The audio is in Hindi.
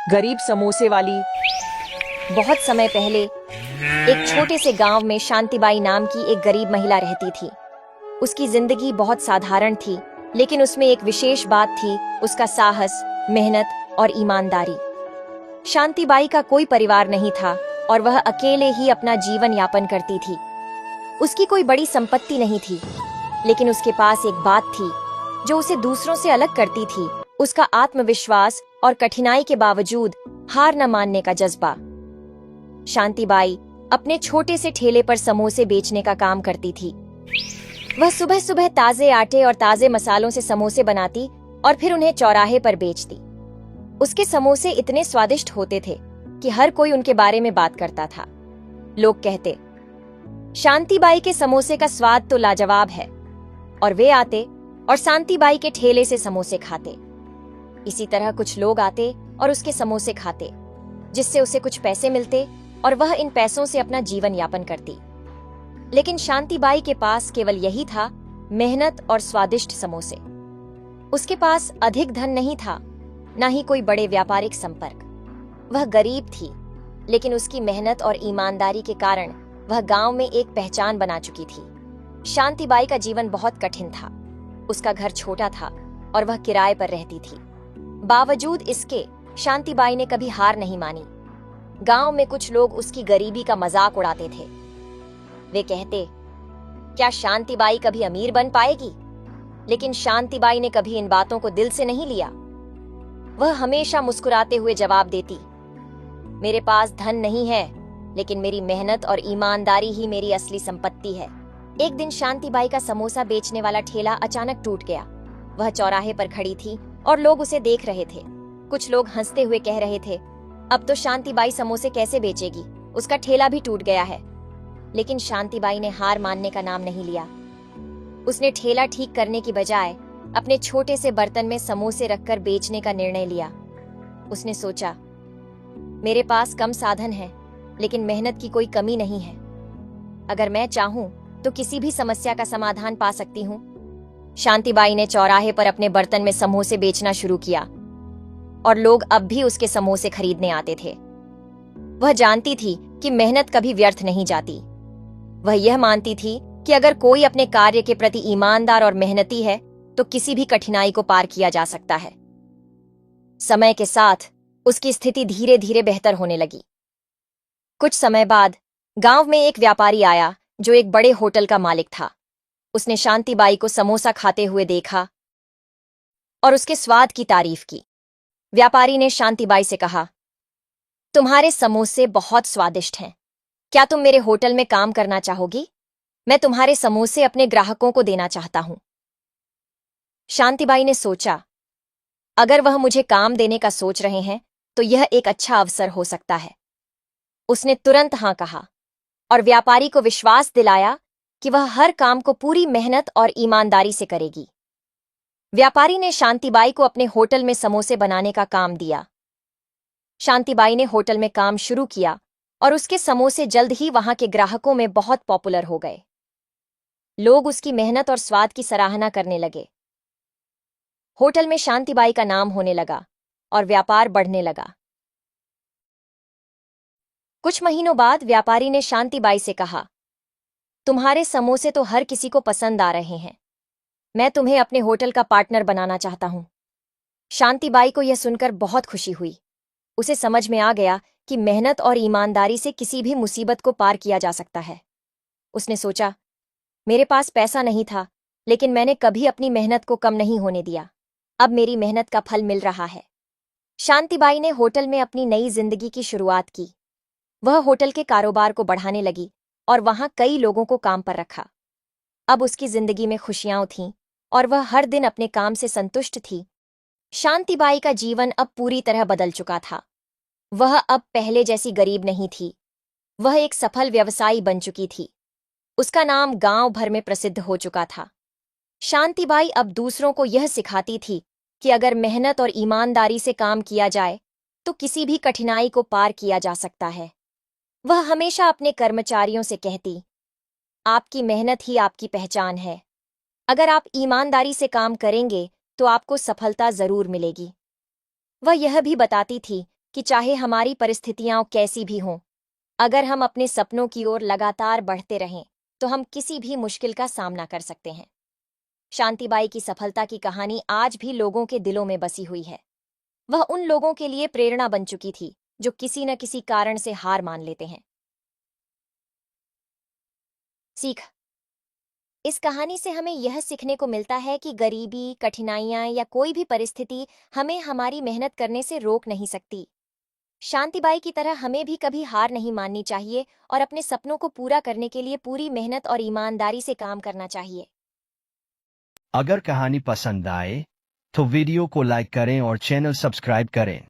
गरीब समोसे वाली। बहुत समय पहले एक छोटे से गांव में शांतिबाई नाम की एक गरीब महिला रहती थी। उसकी जिंदगी बहुत साधारण थी, लेकिन उसमें एक विशेष बात थी, उसका साहस, मेहनत और ईमानदारी। शांतिबाई का कोई परिवार नहीं था और वह अकेले ही अपना जीवन यापन करती थी। उसकी कोई बड़ी संपत्ति नहीं थी, लेकिन उसके पास एक बात थी जो उसे दूसरों से अलग करती थी, उसका आत्मविश्वास और कठिनाई के बावजूद हार न मानने का जज्बा। शांतिबाई अपने छोटे से ठेले पर समोसे बेचने का काम करती थी। वह सुबह सुबह ताजे आटे और ताजे मसालों से समोसे बनाती और फिर उन्हें चौराहे पर बेचती। उसके समोसे इतने स्वादिष्ट होते थे कि हर कोई उनके बारे में बात करता था। लोग कहते, शांतिबाई के समोसे का स्वाद तो लाजवाब है, और वे आते और शांतिबाई के ठेले से समोसे खाते। इसी तरह कुछ लोग आते और उसके समोसे खाते, जिससे उसे कुछ पैसे मिलते और वह इन पैसों से अपना जीवन यापन करती। लेकिन शांतिबाई के पास केवल यही था, मेहनत और स्वादिष्ट समोसे। उसके पास अधिक धन नहीं था, ना ही कोई बड़े व्यापारिक संपर्क। वह गरीब थी, लेकिन उसकी मेहनत और ईमानदारी के कारण वह गांव में एक पहचान बना चुकी थी। शांतिबाई का जीवन बहुत कठिन था। उसका घर छोटा था और वह किराए पर रहती थी। बावजूद इसके शांतिबाई ने कभी हार नहीं मानी। गांव में कुछ लोग उसकी गरीबी का मजाक उड़ाते थे। वे कहते, क्या शांतिबाई कभी अमीर बन पाएगी? लेकिन शांतिबाई ने कभी इन बातों को दिल से नहीं लिया। वह हमेशा मुस्कुराते हुए जवाब देती, मेरे पास धन नहीं है, लेकिन मेरी मेहनत और ईमानदारी ही मेरी असली संपत्ति है। एक दिन शांतिबाई का समोसा बेचने वाला ठेला अचानक टूट गया। वह चौराहे पर खड़ी थी और लोग उसे देख रहे थे। कुछ लोग हंसते हुए कह रहे थे, अब तो शांतिबाई समोसे कैसे बेचेगी, उसका ठेला भी टूट गया है। लेकिन शांतिबाई ने हार मानने का नाम नहीं लिया। उसने ठेला ठीक करने की बजाय अपने छोटे से बर्तन में समोसे रखकर बेचने का निर्णय लिया। उसने सोचा, मेरे पास कम साधन है, लेकिन मेहनत की कोई कमी नहीं है। अगर मैं चाहूं तो किसी भी समस्या का समाधान पा सकती हूं। शांतिबाई ने चौराहे पर अपने बर्तन में समोसे बेचना शुरू किया और लोग अब भी उसके समोसे खरीदने आते थे। वह जानती थी कि मेहनत कभी व्यर्थ नहीं जाती। वह यह मानती थी कि अगर कोई अपने कार्य के प्रति ईमानदार और मेहनती है तो किसी भी कठिनाई को पार किया जा सकता है। समय के साथ उसकी स्थिति धीरे धीरे बेहतर होने लगी। कुछ समय बाद गांव में एक व्यापारी आया जो एक बड़े होटल का मालिक था। उसने शांतिबाई को समोसा खाते हुए देखा और उसके स्वाद की तारीफ की। व्यापारी ने शांतिबाई से कहा, तुम्हारे समोसे बहुत स्वादिष्ट हैं। क्या तुम मेरे होटल में काम करना चाहोगी? मैं तुम्हारे समोसे अपने ग्राहकों को देना चाहता हूं। शांतिबाई ने सोचा, अगर वह मुझे काम देने का सोच रहे हैं तो यह एक अच्छा अवसर हो सकता है। उसने तुरंत हां कहा और व्यापारी को विश्वास दिलाया कि वह हर काम को पूरी मेहनत और ईमानदारी से करेगी। व्यापारी ने शांतिबाई को अपने होटल में समोसे बनाने का काम दिया। शांतिबाई ने होटल में काम शुरू किया और उसके समोसे जल्द ही वहां के ग्राहकों में बहुत पॉपुलर हो गए। लोग उसकी मेहनत और स्वाद की सराहना करने लगे। होटल में शांतिबाई का नाम होने लगा और व्यापार बढ़ने लगा। कुछ महीनों बाद व्यापारी ने शांतिबाई से कहा, तुम्हारे समोसे तो हर किसी को पसंद आ रहे हैं। मैं तुम्हें अपने होटल का पार्टनर बनाना चाहता हूं। शांतिबाई को यह सुनकर बहुत खुशी हुई। उसे समझ में आ गया कि मेहनत और ईमानदारी से किसी भी मुसीबत को पार किया जा सकता है। उसने सोचा, मेरे पास पैसा नहीं था, लेकिन मैंने कभी अपनी मेहनत को कम नहीं होने दिया। अब मेरी मेहनत का फल मिल रहा है। शांतिबाई ने होटल में अपनी नई जिंदगी की शुरुआत की। वह होटल के कारोबार को बढ़ाने लगी और वहां कई लोगों को काम पर रखा। अब उसकी जिंदगी में खुशियां थीं और वह हर दिन अपने काम से संतुष्ट थी। शांतिबाई का जीवन अब पूरी तरह बदल चुका था। वह अब पहले जैसी गरीब नहीं थी। वह एक सफल व्यवसायी बन चुकी थी। उसका नाम गांव भर में प्रसिद्ध हो चुका था। शांतिबाई अब दूसरों को यह सिखाती थी कि अगर मेहनत और ईमानदारी से काम किया जाए तो किसी भी कठिनाई को पार किया जा सकता है। वह हमेशा अपने कर्मचारियों से कहती, आपकी मेहनत ही आपकी पहचान है। अगर आप ईमानदारी से काम करेंगे तो आपको सफलता जरूर मिलेगी। वह यह भी बताती थी कि चाहे हमारी परिस्थितियां कैसी भी हों, अगर हम अपने सपनों की ओर लगातार बढ़ते रहें तो हम किसी भी मुश्किल का सामना कर सकते हैं। शांतिबाई की सफलता की कहानी आज भी लोगों के दिलों में बसी हुई है। वह उन लोगों के लिए प्रेरणा बन चुकी थी जो किसी न किसी कारण से हार मान लेते हैं। सीख। इस कहानी से हमें यह सीखने को मिलता है कि गरीबी, कठिनाइयां या कोई भी परिस्थिति हमें हमारी मेहनत करने से रोक नहीं सकती। शांतिबाई की तरह हमें भी कभी हार नहीं माननी चाहिए और अपने सपनों को पूरा करने के लिए पूरी मेहनत और ईमानदारी से काम करना चाहिए। अगर कहानी पसंद आए तो वीडियो को लाइक करें और चैनल सब्सक्राइब करें।